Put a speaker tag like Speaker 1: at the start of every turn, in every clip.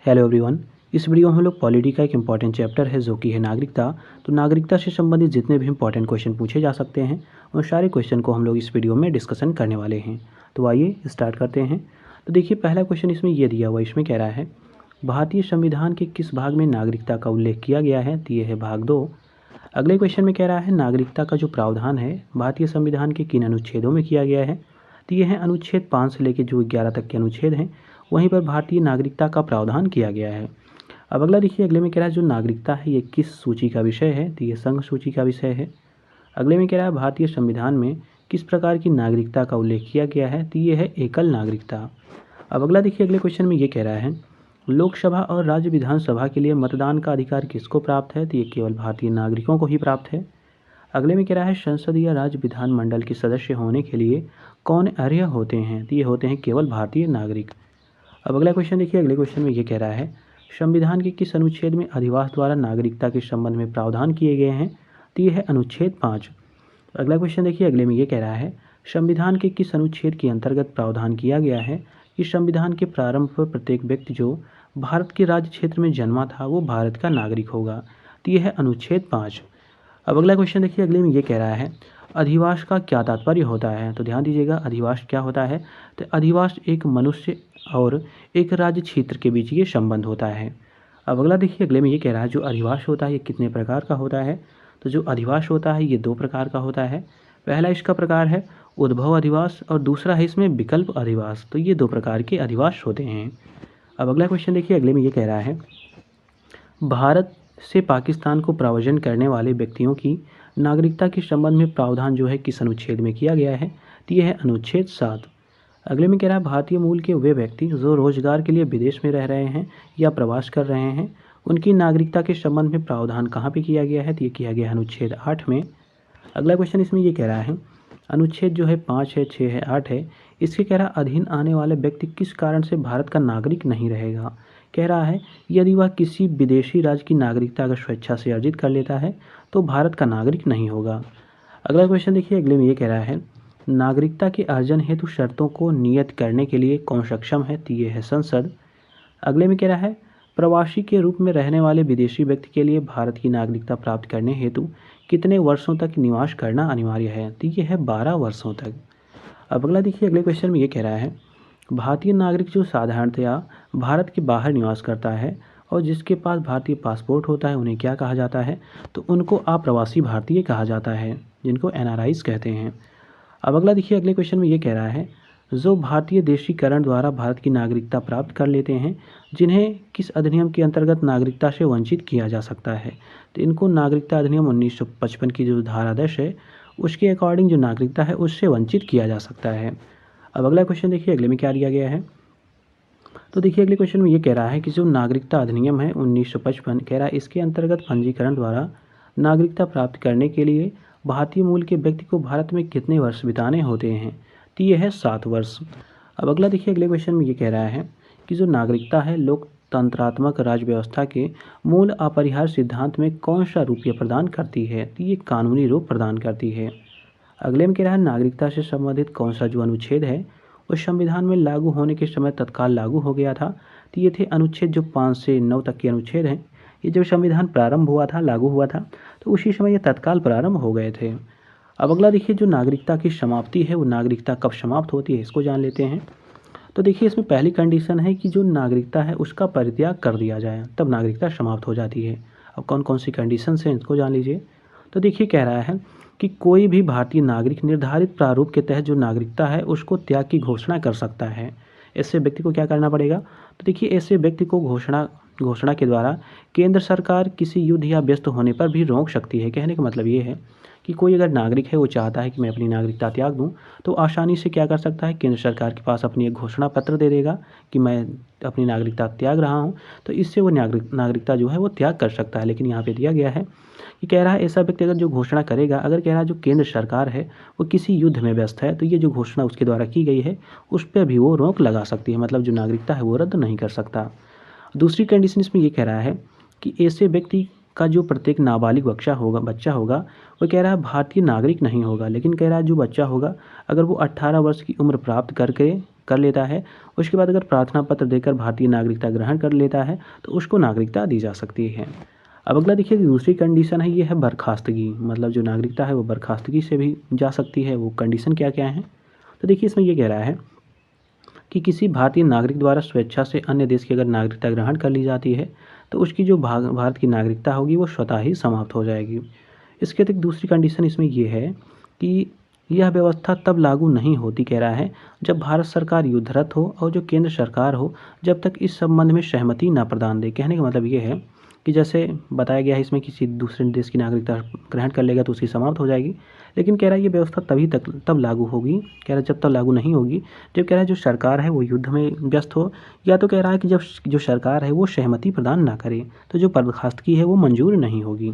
Speaker 1: Hello everyone. इस video में हम लोग पॉलिटी का एक इम्पॉर्टेंट चैप्टर है जो कि है नागरिकता। तो नागरिकता से संबंधित जितने भी इम्पॉर्टेंट क्वेश्चन पूछे जा सकते हैं उन सारे क्वेश्चन को हम लोग इस वीडियो में डिस्कशन करने वाले हैं। तो आइए स्टार्ट करते हैं। तो देखिए, पहला क्वेश्चन इसमें ये दिया हुआ, इसमें कह रहा है भारतीय संविधान के किस भाग में नागरिकता का उल्लेख किया गया है। तो ये है भाग 2। अगले क्वेश्चन में कह रहा है नागरिकता का जो प्रावधान है भारतीय संविधान के किन अनुच्छेदों में किया गया है। तो ये है अनुच्छेद 5 से लेकर जो 11 तक के अनुच्छेद हैं वहीं पर भारतीय नागरिकता का प्रावधान किया गया है। अब अगला देखिए, अगले में कह रहा है जो नागरिकता है ये किस सूची का विषय है। तो ये संघ सूची का विषय है। अगले में कह रहा है भारतीय संविधान में किस प्रकार की नागरिकता का उल्लेख किया गया है। तो ये है एकल नागरिकता। अब अगला देखिए, अगले क्वेश्चन में ये कह रहा है लोकसभा और राज्य विधानसभा के लिए मतदान का अधिकार किसको प्राप्त है। तो ये केवल भारतीय नागरिकों को ही प्राप्त है। अगले में कह रहा है संसद या राज्य विधानमंडल के सदस्य होने के लिए कौन अर्ह होते हैं। तो ये होते हैं केवल भारतीय नागरिक। अब अगला क्वेश्चन देखिए, अगले क्वेश्चन में ये कह रहा है संविधान के किस अनुच्छेद में अधिवास द्वारा नागरिकता के संबंध में प्रावधान किए गए हैं। तो ये है अनुच्छेद 5। अगला क्वेश्चन देखिए, अगले में ये कह रहा है संविधान के किस अनुच्छेद के अंतर्गत प्रावधान किया गया है कि संविधान के प्रारंभ पर प्रत्येक व्यक्ति जो भारत के राज्य क्षेत्र में जन्मा था वो भारत का नागरिक होगा। तो ये है अनुच्छेद 5। अब अगला क्वेश्चन देखिए, अगले में ये कह रहा है अधिवास का क्या तात्पर्य होता है। तो ध्यान दीजिएगा, अधिवास क्या होता है। तो अधिवास एक मनुष्य और एक राज्य क्षेत्र के बीच ये संबंध होता है। अब अगला देखिए, अगले में ये कह रहा है जो अधिवास होता है ये कितने प्रकार का होता है। तो जो अधिवास होता है ये 2 प्रकार का होता है। पहला इसका प्रकार है उद्भव अधिवास और दूसरा है इसमें विकल्प अधिवास। तो ये 2 प्रकार के अधिवास होते हैं। अब अगला क्वेश्चन देखिए, अगले में ये कह रहा है भारत से पाकिस्तान को प्रव्रजन करने वाले व्यक्तियों की नागरिकता के संबंध में प्रावधान जो है किस अनुच्छेद में किया गया है। तो यह है अनुच्छेद 7। अगले में कह रहा है भारतीय मूल के वे व्यक्ति जो रोजगार के लिए विदेश में रह रहे हैं या प्रवास कर रहे हैं उनकी नागरिकता के संबंध में प्रावधान कहाँ पे किया गया है। तो ये किया गया है अनुच्छेद 8 में। अगला क्वेश्चन इसमें ये कह रहा है अनुच्छेद जो है 5 है, 6 है, 8 है, इसके कह रहा अधीन आने वाले व्यक्ति किस कारण से भारत का नागरिक नहीं रहेगा। कह रहा है यदि वह किसी विदेशी राज्य की नागरिकता अगर स्वेच्छा से अर्जित कर लेता है तो भारत का नागरिक नहीं होगा। अगला क्वेश्चन देखिए, अगले में ये कह रहा है नागरिकता के अर्जन हेतु शर्तों को नियत करने के लिए कौन सक्षम है। तो ये है संसद। अगले में कह रहा है प्रवासी के रूप में रहने वाले विदेशी व्यक्ति के लिए भारत की नागरिकता प्राप्त करने हेतु कितने वर्षों तक निवास करना अनिवार्य है। तो ये है 12 वर्षों तक। अब अगला देखिए, अगले क्वेश्चन में ये कह रहा है भारतीय नागरिक जो साधारणतया भारत के बाहर निवास करता है और जिसके पास भारतीय पासपोर्ट होता है उन्हें क्या कहा जाता है। तो उनको अप्रवासी भारतीय कहा जाता है, जिनको एनआरआईज कहते हैं। अब अगला देखिए, अगले क्वेश्चन में ये कह रहा है जो भारतीय देशीकरण द्वारा भारत की नागरिकता प्राप्त कर लेते हैं जिन्हें किस अधिनियम के अंतर्गत नागरिकता से वंचित किया जा सकता है। तो इनको नागरिकता अधिनियम 1955 की जो धारा 10 है उसके अकॉर्डिंग जो नागरिकता है उससे वंचित किया जा सकता है। अब अगला क्वेश्चन देखिए, अगले में क्या दिया गया है। तो देखिए, अगले क्वेश्चन में ये कह रहा है कि जो नागरिकता अधिनियम है 1955 कह रहा है इसके अंतर्गत पंजीकरण द्वारा नागरिकता प्राप्त करने के लिए भारतीय मूल के व्यक्ति को भारत में कितने वर्ष बिताने होते हैं। तो ये है 7 वर्ष। अब अगला देखिए, अगले क्वेश्चन में ये कह रहा है कि जो नागरिकता है लोकतंत्रात्मक राज्य व्यवस्था के मूल अपरिहार्य सिद्धांत में कौन सा रूप प्रदान करती है। तो ये कानूनी रूप प्रदान करती है। अगले में कह रहा है नागरिकता से संबंधित कौन सा जो अनुच्छेद है उस संविधान में लागू होने के समय तत्काल लागू हो गया था। तो ये थे अनुच्छेद जो 5 से 9 तक के अनुच्छेद हैं। ये जब संविधान प्रारंभ हुआ था, लागू हुआ था, तो उसी समय ये तत्काल प्रारंभ हो गए थे। अब अगला देखिए, जो नागरिकता की समाप्ति है वो नागरिकता कब समाप्त होती है इसको जान लेते हैं। तो देखिए, इसमें पहली कंडीशन है कि जो नागरिकता है उसका परित्याग कर दिया जाए तब नागरिकता समाप्त हो जाती है। अब कौन कौन सी कंडीशन हैं इसको जान लीजिए। तो देखिए, कह रहा है कि कोई भी भारतीय नागरिक निर्धारित प्रारूप के तहत जो नागरिकता है उसको त्याग की घोषणा कर सकता है। ऐसे व्यक्ति को क्या करना पड़ेगा। तो देखिए, ऐसे व्यक्ति को घोषणा के द्वारा केंद्र सरकार किसी युद्ध या व्यस्त होने पर भी रोक सकती है। कहने का मतलब ये है कि कोई अगर नागरिक है वो चाहता है कि मैं अपनी नागरिकता त्याग दूं तो आसानी से क्या कर सकता है, केंद्र सरकार के पास अपनी एक घोषणा पत्र दे देगा कि मैं अपनी नागरिकता त्याग रहा हूं, तो इससे वो नागरिकता जो है वो त्याग कर सकता है। लेकिन यहाँ पे दिया गया है कि कह रहा है ऐसा व्यक्ति अगर जो घोषणा करेगा, अगर कह रहा है जो केंद्र सरकार है वो किसी युद्ध में व्यस्त है तो ये जो घोषणा उसके द्वारा की गई है उस पर भी वो रोक लगा सकती है, मतलब जो नागरिकता है वो रद्द नहीं कर सकता। दूसरी कंडीशन इसमें ये कह रहा है कि ऐसे व्यक्ति का जो प्रत्येक नाबालिग बच्चा होगा वो कह रहा है भारतीय नागरिक नहीं होगा। लेकिन कह रहा है जो बच्चा होगा अगर वो 18 वर्ष की उम्र प्राप्त करके कर लेता है, उसके बाद अगर प्रार्थना पत्र देकर भारतीय नागरिकता ग्रहण कर लेता है तो उसको नागरिकता दी जा सकती है। अब अगला देखिए दूसरी कंडीशन है, ये है बर्खास्तगी, मतलब जो नागरिकता है वो बर्खास्तगी से भी जा सकती है। वो कंडीशन क्या क्या है, तो देखिए इसमें ये कह रहा है कि किसी भारतीय नागरिक द्वारा स्वेच्छा से अन्य देश की अगर नागरिकता ग्रहण कर ली जाती है तो उसकी जो भारत की नागरिकता होगी वो स्वतः ही समाप्त हो जाएगी। इसके अतिरिक्त दूसरी कंडीशन इसमें ये है कि यह व्यवस्था तब लागू नहीं होती, कह रहा है, जब भारत सरकार युद्धरत हो और जो केंद्र सरकार हो जब तक इस संबंध में सहमति न प्रदान दे। कहने का मतलब ये है कि जैसे बताया गया है इसमें किसी दूसरे देश की नागरिकता ग्रहण कर लेगा तो उसकी समाप्त हो जाएगी, लेकिन कह रहा है ये व्यवस्था तब लागू होगी, कह रहा है जब तक लागू नहीं होगी जब कह रहा है जो सरकार है वो युद्ध में व्यस्त हो, या तो कह रहा है कि जब जो सरकार है वो सहमति प्रदान ना करे तो जो बर्खास्तगी है वो मंजूर नहीं होगी।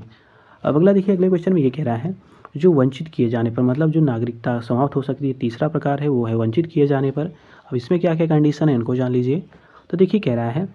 Speaker 1: अब अगला देखिए अगले क्वेश्चन में ये कह रहा है जो वंचित किए जाने पर, मतलब जो नागरिकता समाप्त हो सकती है, तीसरा प्रकार है वो है वंचित किए जाने पर। अब इसमें क्या क्या कंडीशन है इनको जान लीजिए। तो देखिए कह रहा है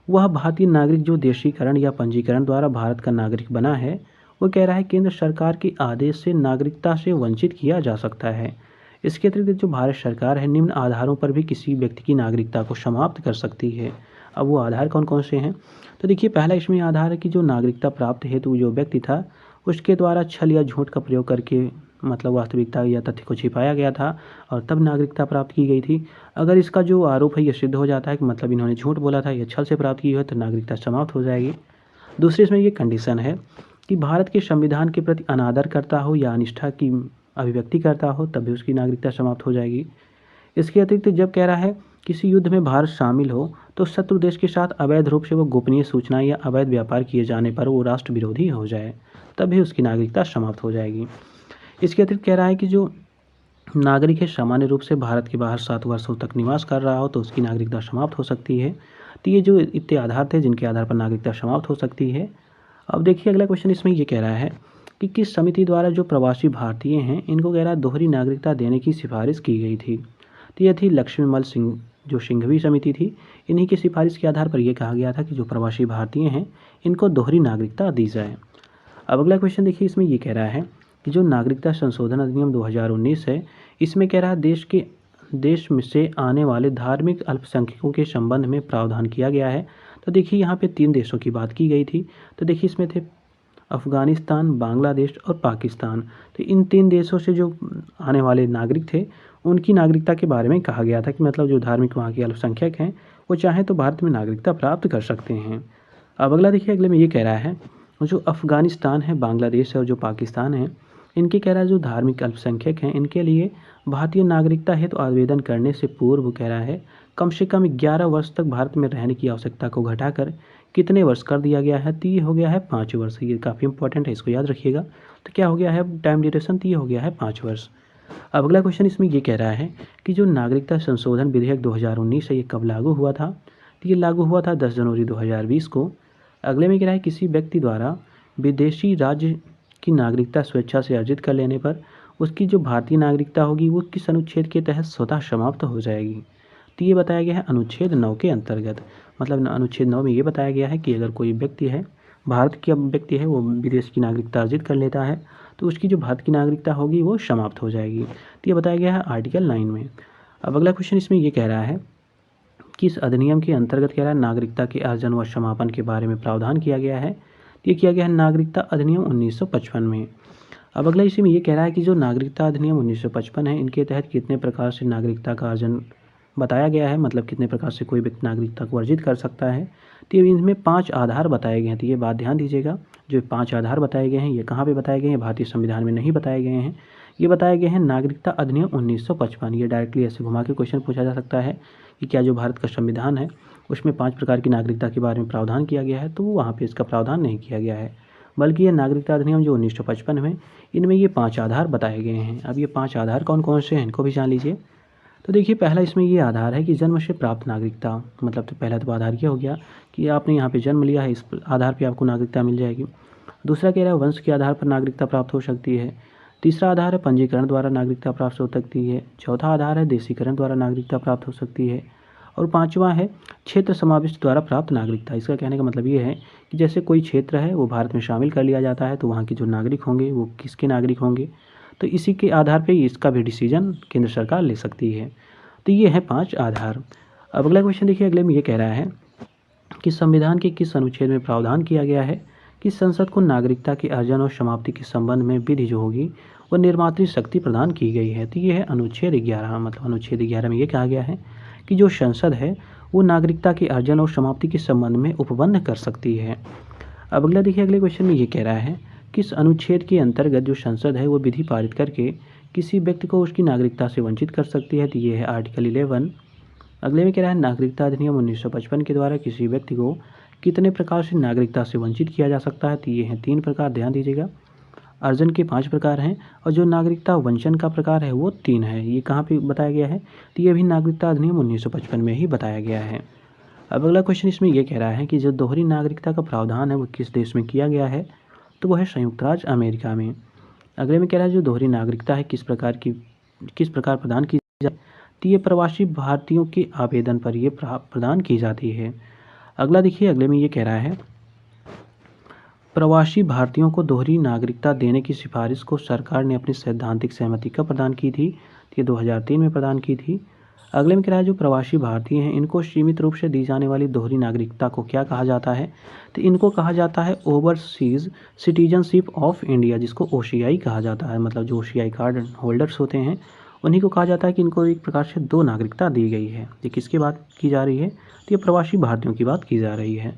Speaker 1: वह भारतीय नागरिक जो देशीकरण या पंजीकरण द्वारा भारत का नागरिक बना है, वो कह रहा है केंद्र सरकार के आदेश से नागरिकता से वंचित किया जा सकता है। इसके अतिरिक्त जो भारत सरकार है निम्न आधारों पर भी किसी व्यक्ति की नागरिकता को समाप्त कर सकती है। अब वो आधार कौन कौन से हैं, तो देखिए पहला इसमें आधार है कि जो नागरिकता प्राप्त हेतु जो व्यक्ति था उसके द्वारा छल या झूठ का प्रयोग करके, मतलब वास्तविकता या तथ्य को छिपाया गया था और तब नागरिकता प्राप्त की गई थी। अगर इसका जो आरोप है ये सिद्ध हो जाता है कि मतलब इन्होंने झूठ बोला था या छल से प्राप्त की है तो नागरिकता समाप्त हो जाएगी। दूसरी इसमें ये कंडीशन है कि भारत के संविधान के प्रति अनादर करता हो या अनिष्ठा की अभिव्यक्ति करता हो तब भी उसकी नागरिकता समाप्त हो जाएगी। इसके अतिरिक्त जब कह रहा है किसी युद्ध में भारत शामिल हो तो शत्रु देश के साथ अवैध रूप से वो गोपनीय सूचनाएं या अवैध व्यापार किए जाने पर वो राष्ट्र विरोधी हो जाए तब भी उसकी नागरिकता समाप्त हो जाएगी। इसके अतिरिक्त कह रहा है कि जो नागरिक है सामान्य रूप से भारत के बाहर 7 वर्षों तक निवास कर रहा हो तो उसकी नागरिकता समाप्त हो सकती है। तो ये जो इतने आधार थे जिनके आधार पर नागरिकता समाप्त हो सकती है। अब देखिए अगला क्वेश्चन इसमें ये कह रहा है कि किस समिति द्वारा जो प्रवासी भारतीय हैं इनको कह रहा है दोहरी नागरिकता देने की सिफारिश की गई थी। तो यह थी लक्ष्मीमल सिंह जो सिंघवी समिति थी, इन्हीं की सिफारिश के आधार पर यह कहा गया था कि जो प्रवासी भारतीय हैं इनको दोहरी नागरिकता दी जाए। अब अगला क्वेश्चन देखिए इसमें ये कह रहा है कि जो नागरिकता संशोधन अधिनियम 2019 है इसमें कह रहा है देश में से आने वाले धार्मिक अल्पसंख्यकों के संबंध में प्रावधान किया गया है। तो देखिए यहाँ पे 3 देशों की बात की गई थी। तो देखिए इसमें थे अफ़गानिस्तान, बांग्लादेश और पाकिस्तान। तो इन 3 देशों से जो आने वाले नागरिक थे उनकी नागरिकता के बारे में कहा गया था कि मतलब जो धार्मिक वहाँ के अल्पसंख्यक हैं वो चाहें तो भारत में नागरिकता प्राप्त कर सकते हैं। अब अगला देखिए अगले में ये कह रहा है जो अफ़गानिस्तान है, बांग्लादेश है और जो पाकिस्तान है इनके कह रहा है जो धार्मिक अल्पसंख्यक हैं इनके लिए भारतीय नागरिकता हेतु आवेदन करने से पूर्व कह रहा है कम से कम 11 वर्ष तक भारत में रहने की आवश्यकता को घटाकर कितने वर्ष कर दिया गया है, तो ये हो गया है 5 वर्ष। ये काफ़ी इंपॉर्टेंट है, इसको याद रखिएगा। तो क्या हो गया है टाइम ड्यूरेशन, तो ये हो गया है 5 वर्ष। अब अगला क्वेश्चन इसमें ये कह रहा है कि जो नागरिकता संशोधन विधेयक 2019 है ये कब लागू हुआ था, तो ये लागू हुआ था 10 जनवरी 2020 को। अगले में कह रहा है किसी व्यक्ति द्वारा विदेशी राज्य की नागरिकता स्वेच्छा से अर्जित कर लेने पर उसकी जो भारतीय नागरिकता होगी वो किस अनुच्छेद के तहत स्वतः समाप्त हो जाएगी, तो ये बताया गया है अनुच्छेद 9 के अंतर्गत। मतलब अनुच्छेद 9 में ये बताया गया है कि अगर कोई व्यक्ति है, भारत का व्यक्ति है, वो विदेश की नागरिकता अर्जित कर लेता है तो उसकी जो भारत की नागरिकता होगी वो समाप्त हो जाएगी। तो ये बताया गया है आर्टिकल 9 में। अब अगला क्वेश्चन इसमें ये कह रहा है कि इस अधिनियम के अंतर्गत कह रहा है नागरिकता के अर्जन व समापन के बारे में प्रावधान किया गया है। ये किया गया है नागरिकता अधिनियम 1955 में। अब अगला इसी में ये कह रहा है कि जो नागरिकता अधिनियम 1955 है इनके तहत कितने प्रकार से नागरिकता का अर्जन बताया गया है, मतलब कितने प्रकार से कोई व्यक्ति नागरिकता को अर्जित कर सकता है। तो इनमें 5 आधार बताए गए हैं। तो ये बात ध्यान दीजिएगा, जो 5 आधार बताए गए हैं ये कहाँ पे बताए गए हैं, भारतीय संविधान में नहीं बताए गए हैं। ये बताए गए हैं नागरिकता अधिनियम 1955। ये डायरेक्टली ऐसे घुमा के क्वेश्चन पूछा जा सकता है कि क्या जो भारत का संविधान है उसमें 5 प्रकार की नागरिकता के बारे में प्रावधान किया गया है, तो वहाँ पे इसका प्रावधान नहीं किया गया है, बल्कि ये नागरिकता अधिनियम जो 1955 में इनमें ये 5 आधार बताए गए हैं। अब ये 5 आधार कौन कौन से हैं इनको भी जान लीजिए। तो देखिए पहला इसमें ये आधार है कि जन्म से प्राप्त नागरिकता, मतलब तो पहला तो आधार ये हो गया कि आपने यहाँ पे जन्म लिया है, इस आधार पे आपको नागरिकता मिल जाएगी। दूसरा कह रहा है वंश के आधार पर नागरिकता प्राप्त हो सकती है। तीसरा आधार है पंजीकरण द्वारा नागरिकता प्राप्त हो सकती है। चौथा आधार है देशीकरण द्वारा नागरिकता प्राप्त हो सकती है। और 5वां है क्षेत्र समाविष्ट द्वारा प्राप्त नागरिकता। इसका कहने का मतलब ये है कि जैसे कोई क्षेत्र है वो भारत में शामिल कर लिया जाता है तो वहाँ के जो नागरिक होंगे वो किसके नागरिक होंगे, तो इसी के आधार पे इसका भी डिसीजन केंद्र सरकार ले सकती है। तो ये है 5 आधार। अब अगला क्वेश्चन देखिए, अगले में ये कह रहा है कि संविधान के किस अनुच्छेद में प्रावधान किया गया है कि संसद को नागरिकता के अर्जन और समाप्ति के संबंध में विधि जो होगी वो निर्मात्री शक्ति प्रदान की गई है। तो ये है अनुच्छेद 11। मतलब अनुच्छेद 11 में ये कहा गया है कि जो संसद है वो नागरिकता के अर्जन और समाप्ति के संबंध में उपबंध कर सकती है। अब अगला देखिए, अगले क्वेश्चन में ये कह रहा है किस अनुच्छेद के अंतर्गत जो संसद है वो विधि पारित करके किसी व्यक्ति को उसकी नागरिकता से वंचित कर सकती है। तो ये है आर्टिकल 11। अगले में कह रहा है नागरिकता अधिनियम 1955 के द्वारा किसी व्यक्ति को कितने प्रकार से नागरिकता से वंचित किया जा सकता है। तो ये हैं 3 प्रकार, ध्यान दीजिएगा। अर्जन के 5 प्रकार हैं और जो नागरिकता वंचन का प्रकार है वो 3 है। ये कहाँ पे बताया गया है? तो ये भी नागरिकता अधिनियम 1955 में ही बताया गया है। अब अगला क्वेश्चन इसमें ये कह रहा है कि जो दोहरी नागरिकता का प्रावधान है वो किस देश में किया गया है? तो वो है संयुक्त राज्य अमेरिका में। अगले में कह रहा है जो दोहरी नागरिकता है किस प्रकार प्रदान की जाए? तो ये प्रवासी भारतीयों के आवेदन पर ये प्रदान की जाती है। अगला देखिए, अगले में ये कह रहा है प्रवासी भारतीयों को दोहरी नागरिकता देने की सिफारिश को सरकार ने अपनी सैद्धांतिक सहमति कब प्रदान की थी? तो ये 2003 में प्रदान की थी। अगले में कह रहा है जो प्रवासी भारतीय हैं इनको सीमित रूप से दी जाने वाली दोहरी नागरिकता को क्या कहा जाता है? तो इनको कहा जाता है ओवरसीज़ सिटीजनशिप ऑफ इंडिया, जिसको OCI कहा जाता है। मतलब जो OCI कार्ड होल्डर्स होते हैं उन्हीं को कहा जाता है कि इनको एक प्रकार से 2 नागरिकता दी गई है। ये किसकी बात की जा रही है? तो ये प्रवासी भारतीयों की बात की जा रही है।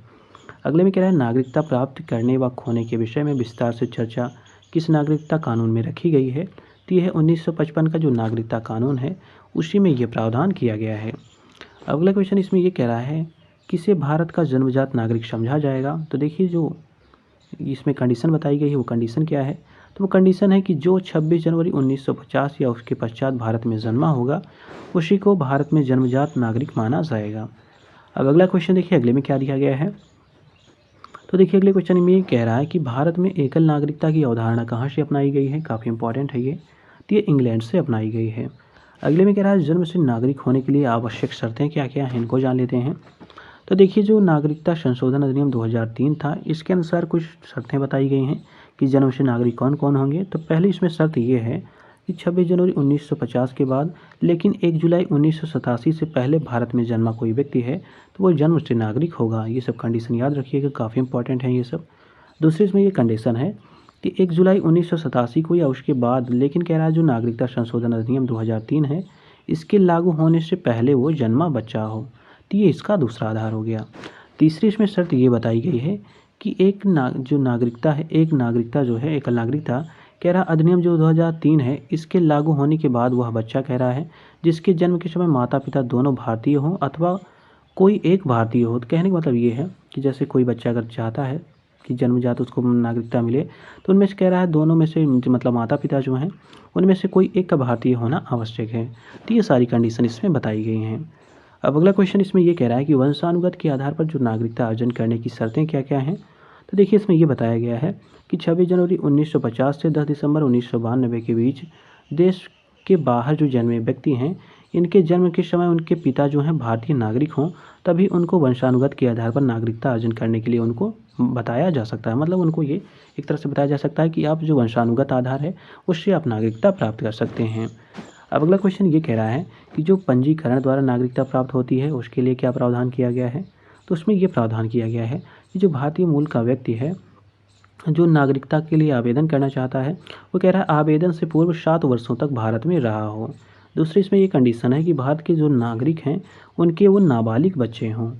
Speaker 1: अगले में कह रहा है नागरिकता प्राप्त करने व खोने के विषय में विस्तार से चर्चा किस नागरिकता कानून में रखी गई है? तो यह है 1955 का जो नागरिकता कानून है उसी में यह प्रावधान किया गया है। अगला क्वेश्चन इसमें यह कह रहा है किसे भारत का जन्मजात नागरिक समझा जाएगा? तो देखिए जो इसमें कंडीशन बताई गई है वो कंडीशन क्या है? तो वो कंडीशन है कि जो 26 जनवरी 1950 या उसके पश्चात भारत में जन्मा होगा उसी को भारत में जन्मजात नागरिक माना जाएगा। अब अगला क्वेश्चन देखिए, अगले में क्या दिया गया है? तो देखिए अगले क्वेश्चन में ये कह रहा है कि भारत में एकल नागरिकता की अवधारणा कहाँ से अपनाई गई है? काफ़ी इंपॉर्टेंट है ये। तो ये इंग्लैंड से अपनाई गई है। अगले में कह रहा है जन्म से नागरिक होने के लिए आवश्यक शर्तें क्या क्या हैं, इनको जान लेते हैं। तो देखिए जो नागरिकता संशोधन अधिनियम 2003 था इसके अनुसार कुछ शर्तें बताई गई हैं कि जन्म से नागरिक कौन कौन होंगे। तो पहली इसमें शर्त ये है कि 26 जनवरी 1950 के बाद लेकिन 1 जुलाई 1987 से पहले भारत में जन्मा कोई व्यक्ति है तो वो जन्म से नागरिक होगा। ये सब कंडीशन याद रखिएगा, काफ़ी इंपॉर्टेंट है ये सब। दूसरी इसमें ये कंडीशन है कि 1 जुलाई 1987 को या उसके बाद, लेकिन कह रहा है जो नागरिकता संशोधन अधिनियम 2003 है इसके लागू होने से पहले वो जन्मा बच्चा हो। तो ये इसका दूसरा आधार हो गया। तीसरी इसमें शर्त ये बताई गई है कि एक नागरिकता जो है एकल नागरिकता, कह रहा अधिनियम जो 2003 है इसके लागू होने के बाद वह बच्चा कह रहा है जिसके जन्म के समय माता पिता दोनों भारतीय हों अथवा कोई एक भारतीय हो। तो कहने का मतलब ये है कि जैसे कोई बच्चा अगर चाहता है कि जन्मजात उसको नागरिकता मिले तो उनमें से कह रहा है दोनों में से मतलब माता पिता जो हैं उनमें से कोई एक का भारतीय होना आवश्यक है। तो ये सारी कंडीशन इसमें बताई गई हैं। अब अगला क्वेश्चन इसमें ये कह रहा है कि वंशानुगत के आधार पर जो नागरिकता अर्जन करने की शर्तें क्या क्या हैं। तो देखिए इसमें ये बताया गया है कि 26 जनवरी 1950 से 10 दिसंबर 1992 के बीच देश के बाहर जो जन्मे व्यक्ति हैं इनके जन्म के समय उनके पिता जो हैं भारतीय नागरिक हों तभी उनको वंशानुगत के आधार पर नागरिकता अर्जन करने के लिए उनको बताया जा सकता है। मतलब उनको ये एक तरह से बताया जा सकता है कि आप जो वंशानुगत आधार है उससे आप नागरिकता प्राप्त कर सकते हैं। अब अगला क्वेश्चन ये कह रहा है कि जो पंजीकरण द्वारा नागरिकता प्राप्त होती है उसके लिए क्या प्रावधान किया गया है। तो उसमें ये प्रावधान किया गया है कि जो भारतीय मूल का व्यक्ति है जो नागरिकता के लिए आवेदन करना चाहता है वो कह रहा है आवेदन से पूर्व 7 वर्षों तक भारत में रहा हो। दूसरी इसमें ये कंडीशन है कि भारत के जो नागरिक हैं उनके वो नाबालिग बच्चे हों।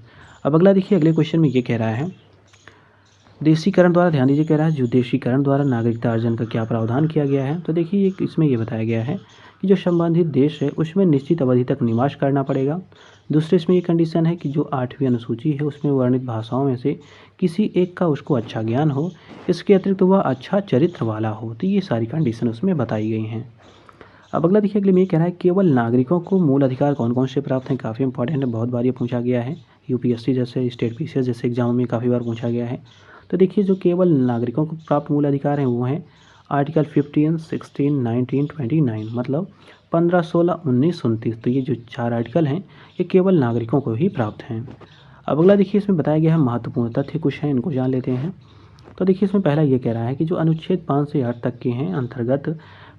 Speaker 1: अब अगला देखिए अगले क्वेश्चन में ये कह रहा है देशीकरण द्वारा, ध्यान दीजिए, कह रहा है जो देशीकरण द्वारा नागरिकता अर्जन का क्या प्रावधान किया गया है। तो देखिए इसमें ये बताया गया है कि जो संबंधित देश है उसमें निश्चित अवधि तक निवास करना पड़ेगा। दूसरे इसमें ये कंडीशन है कि जो 8वीं अनुसूची है उसमें वर्णित भाषाओं में से किसी एक का उसको अच्छा ज्ञान हो, इसके अतिरिक्त वह अच्छा चरित्र वाला हो। तो ये सारी कंडीशन उसमें बताई गई हैं। अब अगला देखिए अगले में ये कह रहा है केवल नागरिकों को मूल अधिकार कौन कौन से प्राप्त हैं। काफ़ी इंपॉर्टेंट है, बहुत बार ये पूछा गया है, UPSC जैसे स्टेट PCS जैसे एग्जामों में काफ़ी बार पूछा गया है। तो देखिए जो केवल नागरिकों को प्राप्त मूल अधिकार हैं वो हैं आर्टिकल 15, 16, 19, 29, मतलब 15, 16, 19, 29। तो ये जो 4 आर्टिकल हैं ये केवल नागरिकों को ही प्राप्त हैं। अब अगला देखिए इसमें बताया गया है महत्वपूर्ण तथ्य कुछ हैं, इनको जान लेते हैं। तो देखिए इसमें पहला ये कह रहा है कि जो अनुच्छेद 5 से 8 तक के हैं अंतर्गत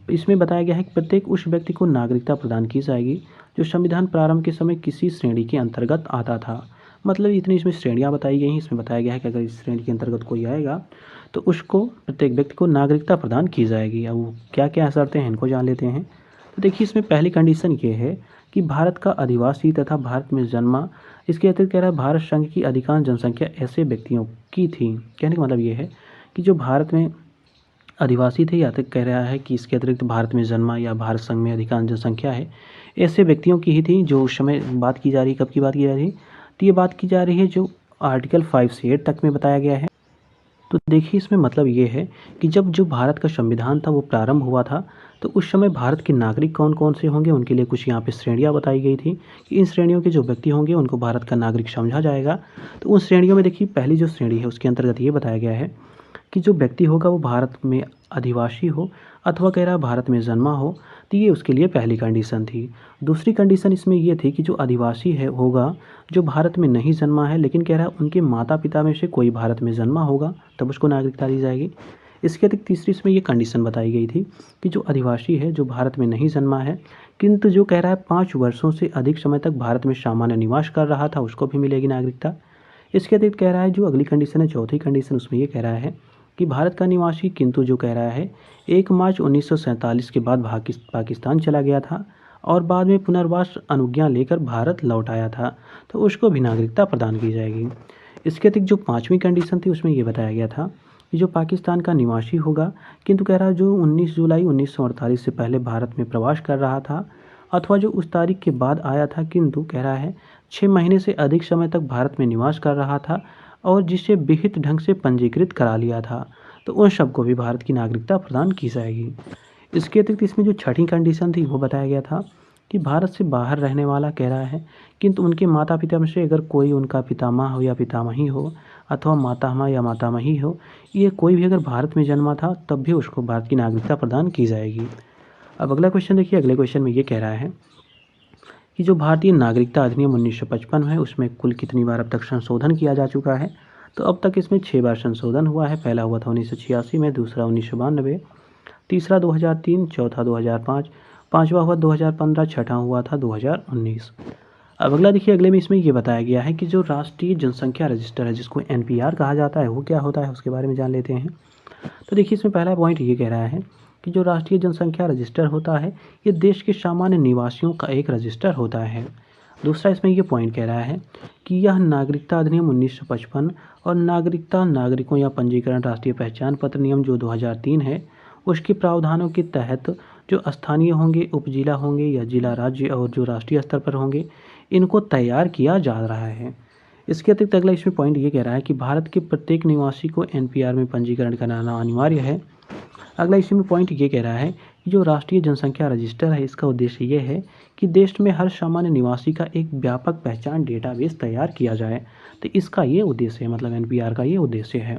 Speaker 1: इसमें बताया गया है कि प्रत्येक उस व्यक्ति को नागरिकता प्रदान की जाएगी जो संविधान प्रारंभ के समय किसी श्रेणी के अंतर्गत आता था। मतलब इतनी इसमें श्रेणियाँ बताई गई हैं। इसमें बताया गया है कि अगर इस श्रेणी के अंतर्गत कोई आएगा तो उसको, प्रत्येक व्यक्ति को नागरिकता प्रदान की जाएगी। अब वो क्या क्या शर्तें हैं इनको जान लेते हैं। तो देखिए इसमें पहली कंडीशन ये है कि भारत का अधिवासी तथा भारत में जन्मा। इसके अतिरिक्त कह रहा है भारत संघ की अधिकांश जनसंख्या ऐसे व्यक्तियों की थी। कहने का मतलब ये है कि जो भारत में आदिवासी थे, या तक कह रहा है कि इसके अतिरिक्त भारत में जन्मा या भारत संघ में अधिकांश जनसंख्या है, ऐसे व्यक्तियों की ही थी। जो उस समय बात की जा रही, कब की बात की जा रही है, तो ये बात की जा रही है जो आर्टिकल 5 से 8 तक में बताया गया है। तो देखिए इसमें मतलब ये है कि जब जो भारत का संविधान था वो प्रारंभ हुआ था, तो उस समय भारत के नागरिक कौन कौन से होंगे उनके लिए कुछ यहाँ पे श्रेणियाँ बताई गई थी कि इन श्रेणियों के जो व्यक्ति होंगे उनको भारत का नागरिक समझा जाएगा। तो उन श्रेणियों में देखिए पहली जो श्रेणी है उसके अंतर्गत ये बताया गया है कि जो व्यक्ति होगा वो भारत में अधिवासी हो अथवा कह रहा है भारत में जन्मा हो। तो ये उसके लिए पहली कंडीशन थी। दूसरी कंडीशन इसमें ये थी कि जो आदिवासी है होगा जो भारत में नहीं जन्मा है, लेकिन कह रहा है उनके माता पिता में से कोई भारत में जन्मा होगा, तब उसको नागरिकता दी जाएगी। इसके अतिरिक्त तीसरी इसमें ये कंडीशन बताई गई थी कि जो आदिवासी है जो भारत में नहीं जन्मा है, किंतु जो कह रहा है 5 वर्षों से अधिक समय तक भारत में सामान्य निवास कर रहा था, उसको भी मिलेगी नागरिकता। इसके अतिरिक्त कह रहा है जो अगली कंडीशन है, चौथी कंडीशन, उसमें ये कह रहा है कि भारत का निवासी किंतु जो कह रहा है 1 मार्च 1947 के बाद पाकिस्तान चला गया था और बाद में पुनर्वास अनुज्ञा लेकर भारत लौट आया था, तो उसको भी नागरिकता प्रदान की जाएगी। इसके अतिरिक्त जो 5वीं कंडीशन थी उसमें ये बताया गया था कि जो पाकिस्तान का निवासी होगा किंतु कह रहा है जो 19 जुलाई 1948 से पहले भारत में प्रवास कर रहा था अथवा जो उस तारीख के बाद आया था, किंतु कह रहा है 6 महीने से अधिक समय तक भारत में निवास कर रहा था और जिसे विहित ढंग से पंजीकृत करा लिया था, तो उन सबको भी भारत की नागरिकता प्रदान की जाएगी। इसके अतिरिक्त इसमें जो छठी कंडीशन थी वो बताया गया था कि भारत से बाहर रहने वाला कह रहा है किंतु उनके माता पिता में से अगर कोई उनका पितामह हो या पितामही हो अथवा मातामह या मातामही हो, ये कोई भी अगर भारत में जन्मा था तब भी उसको भारत की नागरिकता प्रदान की जाएगी। अब अगला क्वेश्चन देखिए। अगले क्वेश्चन में ये कह रहा है कि जो भारतीय नागरिकता अधिनियम 1955 है उसमें कुल कितनी बार अब तक संशोधन किया जा चुका है। तो अब तक इसमें 6 बार संशोधन हुआ है। पहला हुआ था 1986 में, दूसरा 1992, तीसरा 2003, चौथा 2005, पाँचवा हुआ 2015, छठा हुआ था 2019। अब अगला देखिए। अगले में इसमें ये बताया गया है कि जो राष्ट्रीय जनसंख्या रजिस्टर है जिसको NPR कहा जाता है वो क्या होता है उसके बारे में जान लेते हैं। तो देखिए इसमें पहला पॉइंट ये कह रहा है कि जो राष्ट्रीय जनसंख्या रजिस्टर होता है ये देश के सामान्य निवासियों का एक रजिस्टर होता है। दूसरा इसमें ये पॉइंट कह रहा है कि यह नागरिकता अधिनियम 1955 और नागरिकता नागरिकों या पंजीकरण राष्ट्रीय पहचान पत्र नियम जो 2003 है उसके प्रावधानों के तहत जो स्थानीय होंगे, उपजिला होंगे या जिला, राज्य और जो राष्ट्रीय स्तर पर होंगे, इनको तैयार किया जा रहा है। इसके अतिरिक्त अगला इसमें पॉइंट ये कह रहा है कि भारत के प्रत्येक निवासी को NPR में पंजीकरण कराना अनिवार्य है। अगला इसमें पॉइंट ये कह रहा है कि जो राष्ट्रीय जनसंख्या रजिस्टर है इसका उद्देश्य ये है कि देश में हर सामान्य निवासी का एक व्यापक पहचान डेटाबेस तैयार किया जाए। तो इसका ये उद्देश्य है, मतलब NPR का ये उद्देश्य है।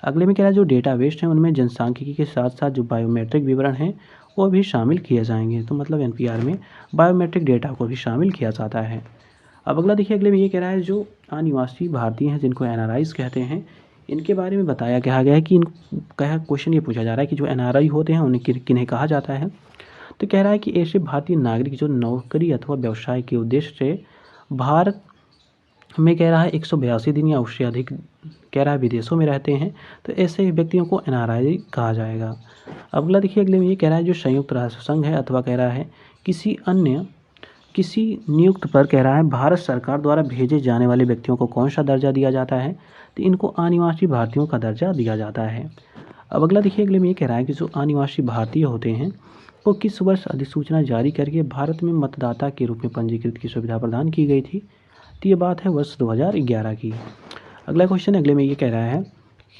Speaker 1: अगले में कह रहा है जो डेटाबेस हैं उनमें जनसांख्यिकी के साथ साथ जो बायोमेट्रिक विवरण हैं वो भी शामिल किए जाएंगे। तो मतलब NPR में बायोमेट्रिक डेटा को भी शामिल किया जाता है। अब अगला देखिए। अगले में ये कह रहा है जो अनिवासी भारतीय हैं जिनको NRIs कहते हैं, इनके बारे में बताया कहा गया है कि इन कहा क्वेश्चन ये पूछा जा रहा है कि जो NRI होते हैं उन्हें किन्हें कहा जाता है। तो कह रहा है कि ऐसे भारतीय नागरिक जो नौकरी अथवा व्यवसाय के उद्देश्य से भारत में कह रहा है 182 दिन या उससे अधिक कह रहा है विदेशों में रहते हैं, तो ऐसे व्यक्तियों को NRI कहा जाएगा। अगला देखिए। अगले में ये कह रहा है जो संयुक्त राष्ट्र संघ है अथवा कह रहा है किसी नियुक्त पर कह रहा है भारत सरकार द्वारा भेजे जाने वाले व्यक्तियों को कौन सा दर्जा दिया जाता है, तो इनको अनिवासी भारतीयों का दर्जा दिया जाता है। अब अगला देखिए। अगले में ये कह रहा है कि जो अनिवासी भारतीय होते हैं वो किस वर्ष अधिसूचना जारी करके भारत में मतदाता के रूप में पंजीकृत की सुविधा प्रदान की गई थी। तो ये बात है वर्ष 2011 की। अगला क्वेश्चन अगले में ये कह रहा है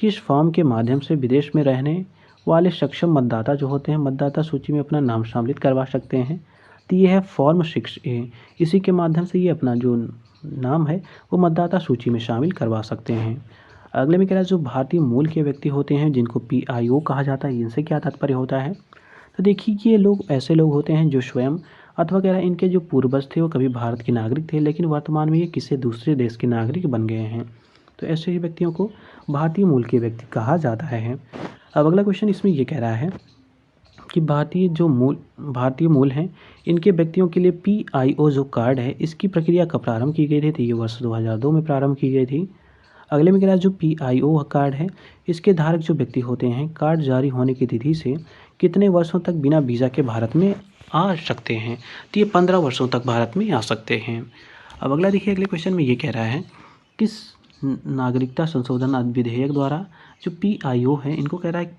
Speaker 1: कि इस फॉर्म के माध्यम से विदेश में रहने वाले सक्षम मतदाता जो होते हैं मतदाता सूची में अपना नाम सम्मिलित करवा सकते हैं। तो ये है फॉर्म 6A। इसी के माध्यम से ये अपना जो नाम है वो मतदाता सूची में शामिल करवा सकते हैं। अगले में कह रहा है जो भारतीय मूल के व्यक्ति होते हैं जिनको PIO कहा जाता है, इनसे क्या तात्पर्य होता है। तो देखिए ये लोग ऐसे लोग होते हैं जो स्वयं अथवा कह रहा है इनके जो पूर्वज थे वो कभी भारत के नागरिक थे लेकिन वर्तमान में ये किसी दूसरे देश के नागरिक बन गए हैं, तो ऐसे ही व्यक्तियों को भारतीय मूल के व्यक्ति कहा जाता है। अब अगला क्वेश्चन इसमें ये कह रहा है कि भारतीय मूल हैं इनके व्यक्तियों के लिए PIO जो कार्ड है इसकी प्रक्रिया कब प्रारंभ की गई थी? तो ये वर्ष 2002 में प्रारंभ की गई थी। अगले में कह रहा है जो PIO कार्ड है इसके धारक जो व्यक्ति होते हैं कार्ड जारी होने की तिथि से कितने वर्षों तक बिना वीज़ा के भारत में आ सकते हैं? तो ये 15 वर्षों तक भारत में आ सकते हैं। अब अगला देखिए, अगले क्वेश्चन में ये कह रहा है किस नागरिकता संशोधन विधेयक द्वारा जो PIO है इनको कह रहा है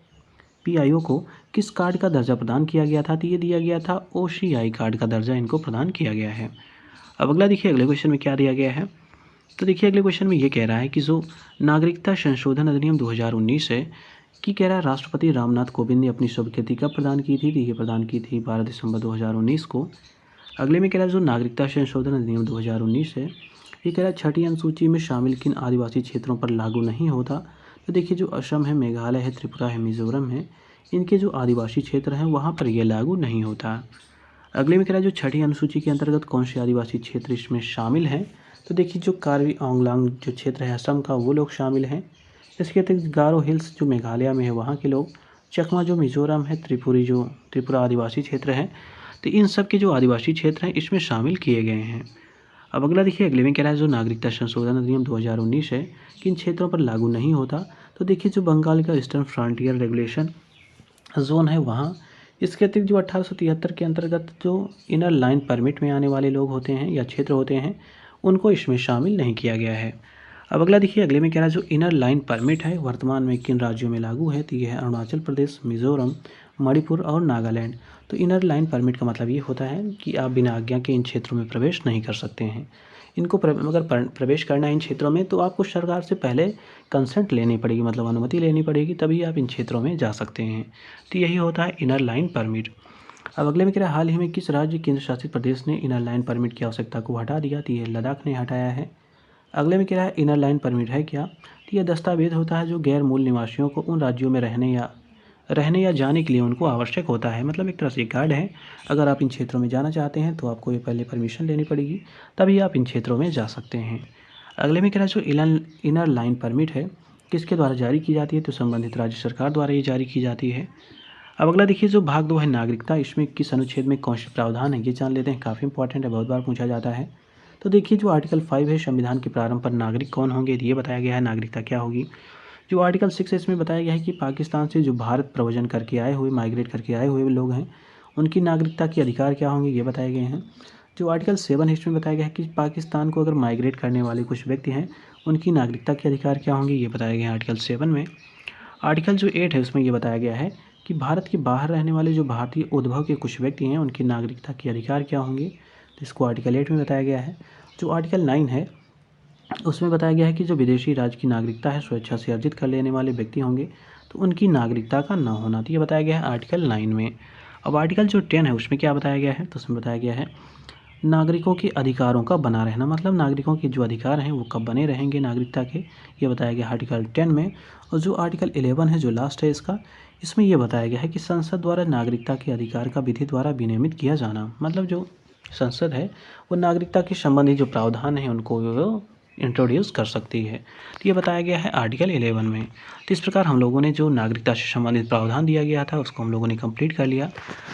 Speaker 1: PIO को किस कार्ड का दर्जा प्रदान किया गया था? तो ये दिया गया था OCI कार्ड का दर्जा इनको प्रदान किया गया है। अब अगला देखिए, अगले क्वेश्चन में क्या दिया गया है? तो देखिए अगले क्वेश्चन में ये कह रहा है कि जो नागरिकता संशोधन अधिनियम 2019 है कि कह रहा है राष्ट्रपति रामनाथ कोविंद ने अपनी स्वीकृति कब प्रदान की थी? तो ये प्रदान की थी 12 दिसंबर 2019 को। अगले में कह रहा है जो नागरिकता संशोधन अधिनियम 2019 है ये कह रहा है छठी अनुसूची में शामिल किन आदिवासी क्षेत्रों पर लागू नहीं होता? तो देखिए जो असम है, मेघालय है, त्रिपुरा है, मिजोरम है, इनके जो आदिवासी क्षेत्र हैं वहाँ पर ये लागू नहीं होता। अगले में कह रहा है जो छठी अनुसूची के अंतर्गत कौन से आदिवासी क्षेत्र इसमें शामिल हैं? तो देखिए जो कार्बी आंगलांग जो क्षेत्र है असम का वो लोग शामिल हैं। इसके अतिरिक्त गारो हिल्स जो मेघालय में है वहाँ के लोग, चकमा जो मिजोरम है, त्रिपुरा आदिवासी क्षेत्र है, तो इन सब के जो आदिवासी क्षेत्र हैं इसमें शामिल किए गए हैं। अब अगला देखिए, अगले में कह रहा है जो नागरिकता संशोधन अधिनियम 2019 है किन क्षेत्रों पर लागू नहीं होता? तो देखिए जो बंगाल का ईस्टर्न फ्रंटियर रेगुलेशन जोन है वहाँ, इसके अतिरिक्त जो 1873 के अंतर्गत जो इनर लाइन परमिट में आने वाले लोग होते हैं या क्षेत्र होते हैं उनको इसमें शामिल नहीं किया गया है। अब अगला देखिए, अगले में कह रहा है जो इनर लाइन परमिट है वर्तमान में किन राज्यों में लागू है? तो ये है अरुणाचल प्रदेश, मिजोरम, मणिपुर और नागालैंड। तो इनर लाइन परमिट का मतलब ये होता है कि आप बिना आज्ञा के इन क्षेत्रों में प्रवेश नहीं कर सकते हैं। इनको अगर प्रवेश करना है इन क्षेत्रों में तो आपको सरकार से पहले कंसेंट लेनी पड़ेगी, मतलब अनुमति लेनी पड़ेगी, तभी आप इन क्षेत्रों में जा सकते हैं। तो यही होता है इनर लाइन परमिट। अब अगले में कह रहा है हाल ही में किस राज्य केंद्र शासित प्रदेश ने इनर लाइन परमिट की आवश्यकता को हटा दिया? तो ये लद्दाख ने हटाया है। अगले में कह रहा है इनर लाइन परमिट है क्या? तो यह दस्तावेज होता है जो गैर मूल निवासियों को उन राज्यों में रहने या जाने के लिए उनको आवश्यक होता है। मतलब एक तरह से कार्ड है, अगर आप इन क्षेत्रों में जाना चाहते हैं तो आपको ये पहले परमिशन लेनी पड़ेगी, तभी आप इन क्षेत्रों में जा सकते हैं। अगले में कह रहा है जो इनर लाइन परमिट है किसके द्वारा जारी की जाती है? तो संबंधित राज्य सरकार द्वारा ये जारी की जाती है। अब अगला देखिए जो भाग 2 है नागरिकता, इसमें किस अनुच्छेद में कौन से प्रावधान है ये जान लेते हैं, काफ़ी इंपॉर्टेंट है, बहुत बार पूछा जाता है। तो देखिए जो आर्टिकल 5 है संविधान के प्रारंभ पर नागरिक कौन होंगे ये बताया गया है, नागरिकता क्या होगी। जो आर्टिकल 6 है इसमें बताया गया है कि पाकिस्तान से जो भारत प्रव्रजन करके आए हुए, माइग्रेट करके आए हुए लोग हैं उनकी नागरिकता के अधिकार क्या होंगे ये बताए गए हैं। जो आर्टिकल 7 है इसमें बताया गया है कि पाकिस्तान को अगर माइग्रेट करने वाले कुछ व्यक्ति हैं उनकी नागरिकता के अधिकार क्या होंगे ये बताया गया है आर्टिकल 7 में। आर्टिकल जो 8 है उसमें ये बताया गया है कि भारत के बाहर रहने वाले जो भारतीय उद्भव के कुछ व्यक्ति हैं उनकी नागरिकता के अधिकार क्या होंगे, तो इसको आर्टिकल 8 में बताया गया है। जो आर्टिकल 9 है उसमें बताया गया है कि जो विदेशी राज्य की नागरिकता है स्वेच्छा से अर्जित कर लेने वाले व्यक्ति होंगे तो उनकी नागरिकता का न होना, तो ये बताया गया है आर्टिकल 9 में। अब आर्टिकल जो 10 है उसमें क्या बताया गया है? तो उसमें बताया गया है नागरिकों के अधिकारों का बना रहना, मतलब नागरिकों के जो अधिकार हैं वो कब बने रहेंगे नागरिकता के, ये बताया गया आर्टिकल 10 में। और जो आर्टिकल 11 है जो लास्ट है इसका, इसमें यह बताया गया है कि संसद द्वारा नागरिकता के अधिकार का विधि द्वारा विनियमित किया जाना, मतलब जो संसद है वो नागरिकता के संबंधी जो प्रावधान है उनको इंट्रोड्यूस कर सकती है, तो ये बताया गया है आर्टिकल 11 में। तो इस प्रकार हम लोगों ने जो नागरिकता से संबंधित प्रावधान दिया गया था उसको हम लोगों ने कंप्लीट कर लिया।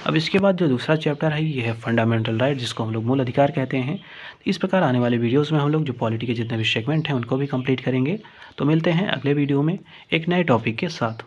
Speaker 1: अब इसके बाद जो दूसरा चैप्टर है ये है फंडामेंटल राइट, जिसको हम लोग मूल अधिकार कहते हैं। तो इस प्रकार आने वाले वीडियोज़ में हम लोग जो पॉलिटी के जितने भी सेगमेंट हैं उनको भी कंप्लीट करेंगे। तो मिलते हैं अगले वीडियो में एक नए टॉपिक के साथ।